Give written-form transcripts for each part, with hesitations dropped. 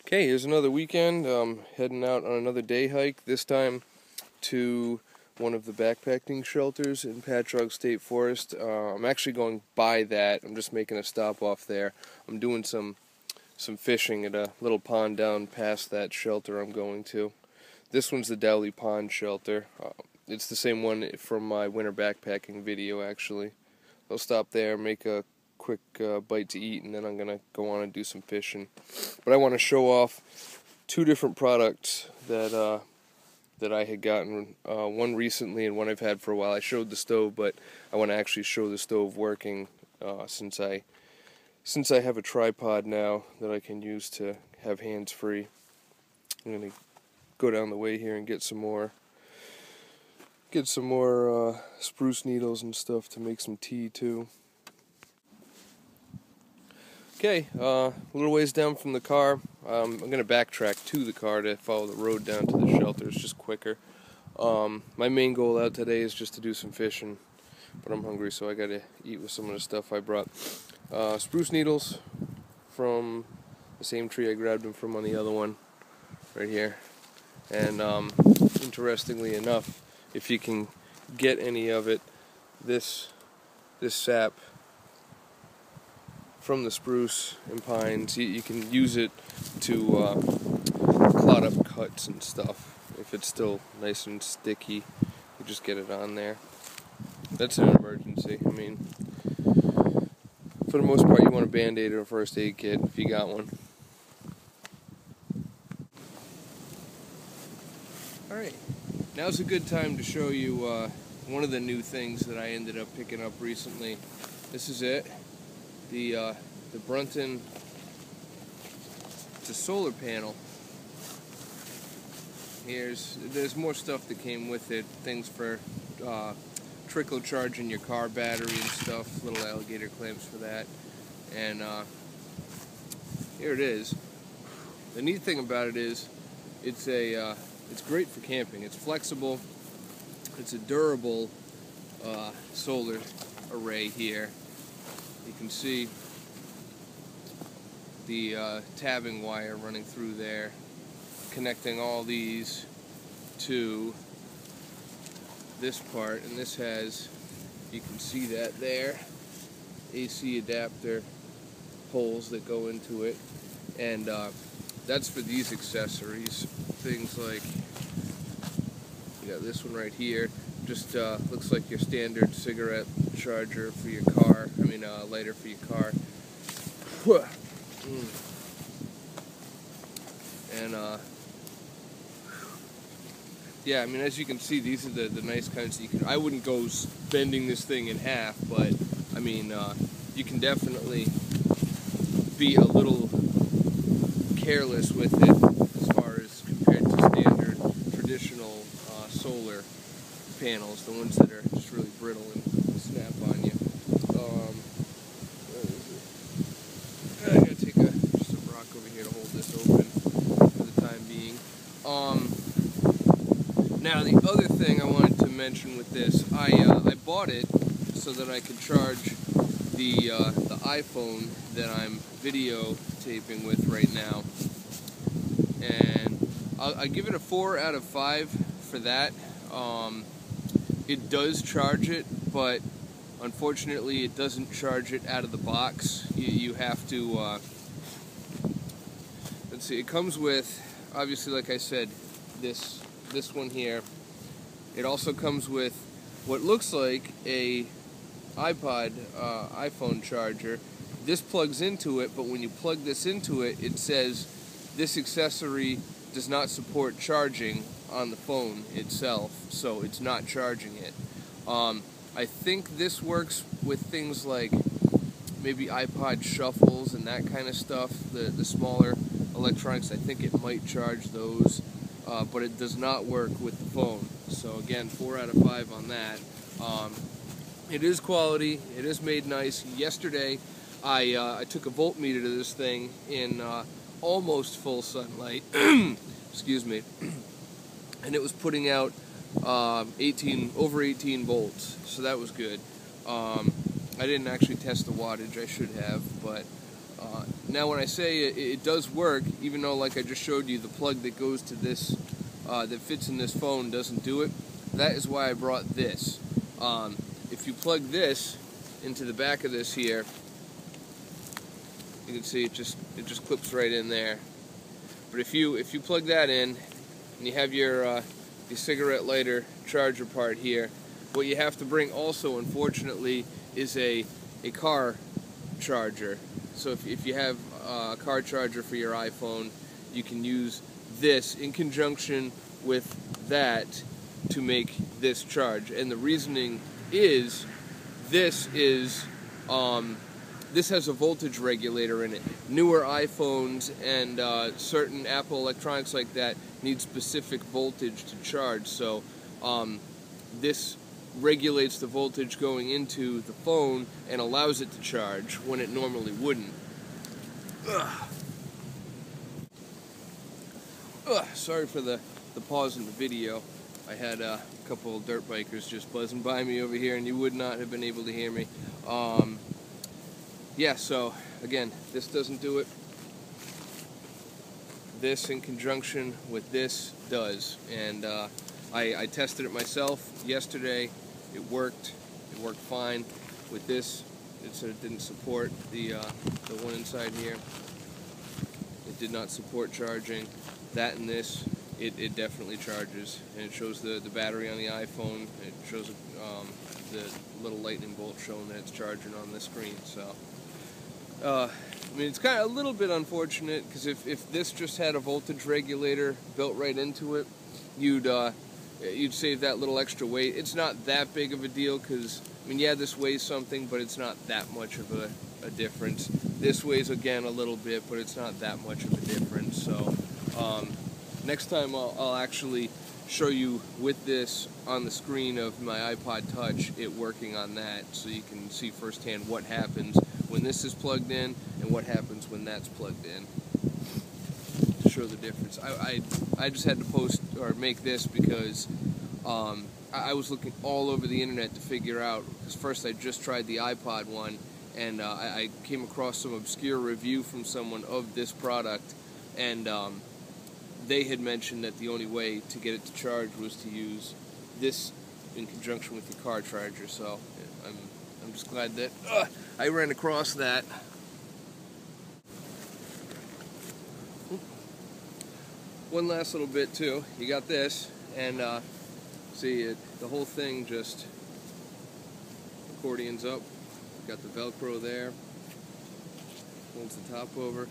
Okay, here's another weekend. Heading out on another day hike, this time to one of the backpacking shelters in Patchogue State Forest. I'm actually going by that. I'm just making a stop off there. I'm doing some fishing at a little pond down past that shelter I'm going to. This one's the Dawley Pond shelter. It's the same one from my winter backpacking video, actually. I'll stop there, make a quick bite to eat, and then I'm going to go on and do some fishing. But I want to show off two different products that I had gotten, one recently and one I've had for a while. I showed the stove, but I want to actually show the stove working since I have a tripod now that I can use to have hands free. I'm going to go down the way here and get some more spruce needles and stuff to make some tea too. Okay, a little ways down from the car. I'm going to backtrack to the car to follow the road down to the shelter. It's just quicker. My main goal out today is just to do some fishing, but I'm hungry, so I got to eat with some of the stuff I brought. Spruce needles from the same tree I grabbed them from on the other one, right here. And interestingly enough, if you can get any of it, this sap from the spruce and pines, you can use it to clot up cuts and stuff. If it's still nice and sticky, you just get it on there. That's an emergency. I mean, for the most part, you want a Band-Aid or a first aid kit if you got one. Alright, now's a good time to show you one of the new things that I ended up picking up recently. This is it. The Brunton, it's a solar panel. There's more stuff that came with it, things for trickle charging your car battery and stuff, little alligator clamps for that, and here it is. The neat thing about it is it's great for camping. It's flexible, it's a durable solar array here. You can see the tabbing wire running through there, connecting all these to this part, and this has, you can see that there, AC adapter holes that go into it, and that's for these accessories. Things like, you got this one right here, just looks like your standard cigarette charger for your car, lighter for your car. And yeah, as you can see, these are the nice kinds that I wouldn't go bending this thing in half, but you can definitely be a little careless with it as far as compared to standard traditional solar panels, the ones that are just really brittle and snap on you. I gotta take just a rock over here to hold this open for the time being. Now the other thing I wanted to mention with this, I bought it so that I could charge the iPhone that I'm videotaping with right now, and I give it a 4 out of 5 for that. It does charge it, but unfortunately it doesn't charge it out of the box. You have to, let's see, it comes with, obviously, like I said, this one here. It also comes with what looks like a iPhone charger. This plugs into it, but when you plug this into it, it says this accessory does not support charging on the phone itself, so it's not charging it. I think this works with things like maybe iPod shuffles and that kind of stuff, the smaller electronics. I think it might charge those, but it does not work with the phone. So again, 4 out of 5 on that. It is quality, it is made nice. Yesterday I took a voltmeter to this thing in almost full sunlight, excuse me, and it was putting out over 18 volts, so that was good. I didn't actually test the wattage, I should have, but Now when I say it does work, even though like I just showed you the plug that goes to this, that fits in this phone doesn't do it, that is why I brought this. If you plug this into the back of this here, you can see it just clips right in there. But if you plug that in and you have your cigarette lighter charger part here, what you have to bring also, unfortunately, is a car charger. So if you have a car charger for your iPhone, you can use this in conjunction with that to make this charge. And the reasoning is this has a voltage regulator in it. Newer iPhones and certain Apple electronics like that need specific voltage to charge. So this regulates the voltage going into the phone and allows it to charge when it normally wouldn't. Sorry for the pause in the video. I had a couple of dirt bikers just buzzing by me over here, and you would not have been able to hear me. Yeah, so again, this doesn't do it. This in conjunction with this does, and I tested it myself yesterday. It worked. It worked fine. With this, it said it didn't support the one inside here. It did not support charging. That and this, it definitely charges, and it shows the battery on the iPhone. It shows the little lightning bolt showing that it's charging on the screen. So, I mean, it's kind of a little bit unfortunate, because if this just had a voltage regulator built right into it, you'd save that little extra weight. It's not that big of a deal, because, I mean, yeah, this weighs something, but it's not that much of a difference. This weighs, again, a little bit, but it's not that much of a difference. So, next time I'll actually show you with this on the screen of my iPod Touch, it working on that, so you can see firsthand what happens when this is plugged in and what happens when that's plugged in, to show the difference. I just had to post or make this because I was looking all over the internet to figure out, because first I just tried the iPod one, and I came across some obscure review from someone of this product, and they had mentioned that the only way to get it to charge was to use this in conjunction with your car charger. So I'm just glad that I ran across that. One last little bit too. You got this, and see the whole thing just accordions up. Got the Velcro there. Folds the top over.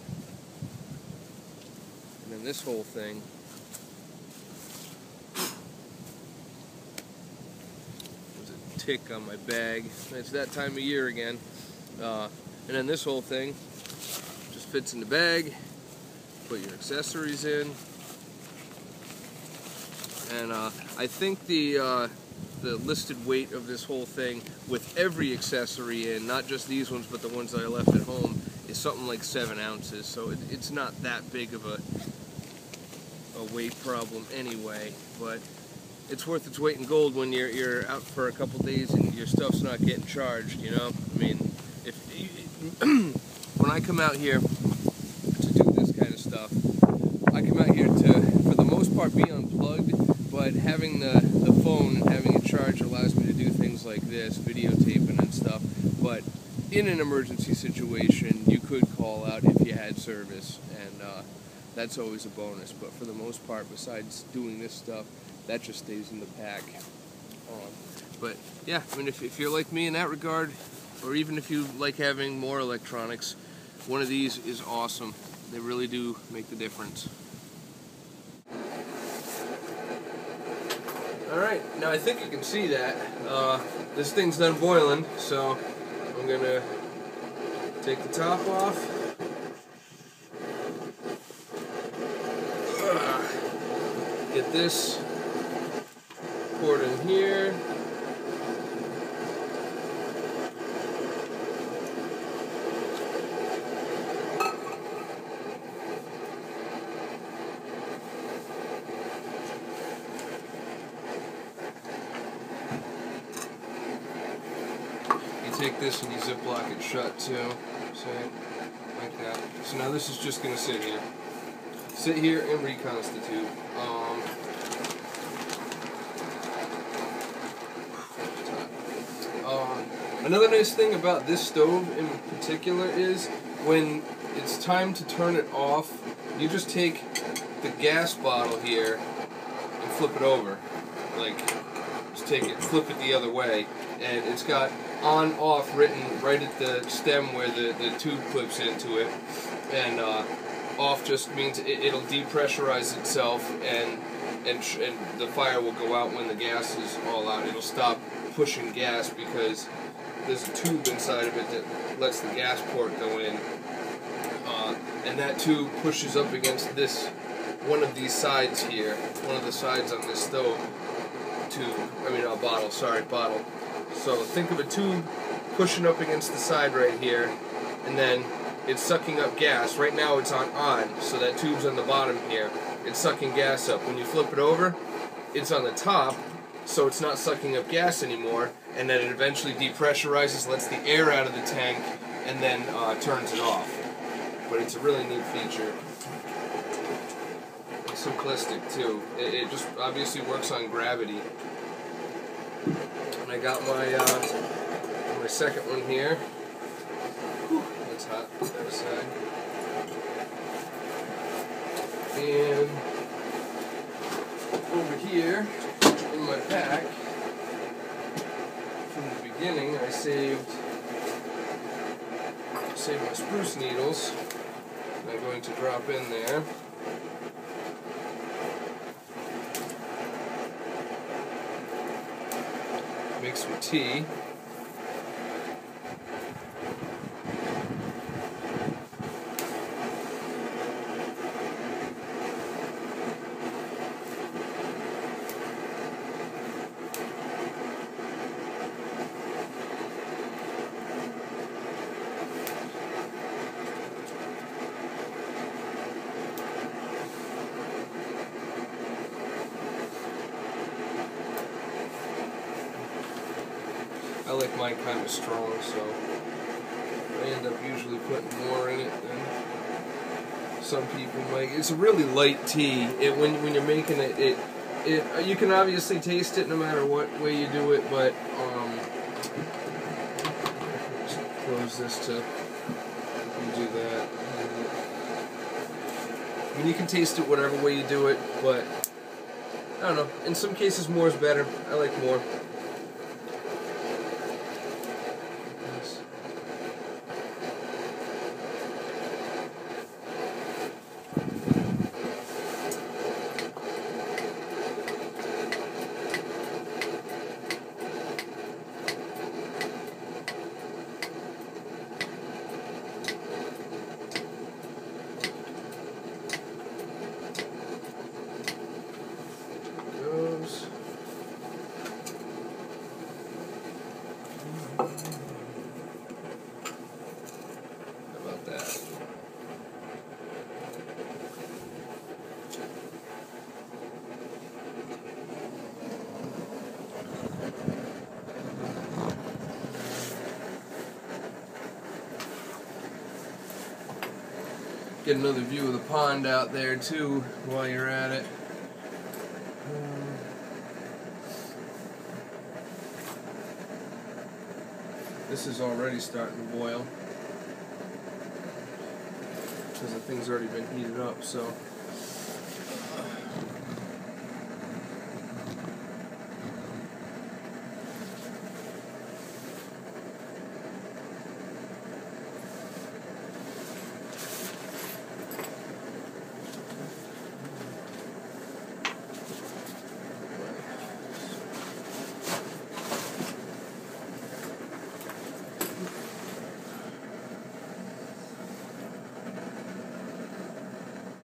And then this whole thing there's a tick on my bag. It's that time of year again. And then this whole thing just fits in the bag. Put your accessories in. And I think the listed weight of this whole thing with every accessory in, not just these ones but the ones that I left at home, is something like 7 ounces. So it's not that big of a weight problem anyway, but it's worth its weight in gold when you're out for a couple days and your stuff's not getting charged, you know? I mean, if when I come out here to do this kind of stuff, I come out here to, for the most part, be unplugged, but having the phone and having it charged allows me to do things like this, videotaping and stuff. But in an emergency situation, you could call out if you had service, and that's always a bonus. But for the most part, besides doing this stuff, that just stays in the pack. But yeah, I mean, if you're like me in that regard, or even if you like having more electronics, one of these is awesome. They really do make the difference. Alright, now I think you can see that. This thing's done boiling, so I'm gonna take the top off. Get this poured in here. You take this and you ziplock it shut too. So like that. So now this is just going to sit here. Sit here and reconstitute. Another nice thing about this stove in particular is when it's time to turn it off, you just take the gas bottle here and flip it over. Like, just take it, flip it the other way, and it's got on-off written right at the stem where the tube clips into it, and off just means it'll depressurize itself, and the fire will go out when the gas is all out. It'll stop pushing gas because there's a tube inside of it that lets the gas port go in, and that tube pushes up against this, one of these sides here, one of the sides on this stove bottle. So think of a tube pushing up against the side right here, and then it's sucking up gas. Right now it's on, so that tube's on the bottom here. It's sucking gas up. When you flip it over, it's on the top, so it's not sucking up gas anymore, and then it eventually depressurizes, lets the air out of the tank, and then turns it off. But it's a really neat feature. It's simplistic too. It just obviously works on gravity. And I got my second one here. Whew, that's hot. That side. And over here in my pack, from the beginning, I saved my spruce needles. And I'm going to drop in there. Make some tea. I like mine kind of strong, so I end up usually putting more in it than some people make. It's a really light tea. When you're making it, you can obviously taste it no matter what way you do it, but just close this to do that. I mean, you can taste it whatever way you do it, but I don't know. In some cases, more is better. I like more. Get another view of the pond out there too while you're at it. This is already starting to boil because the thing's already been heated up, so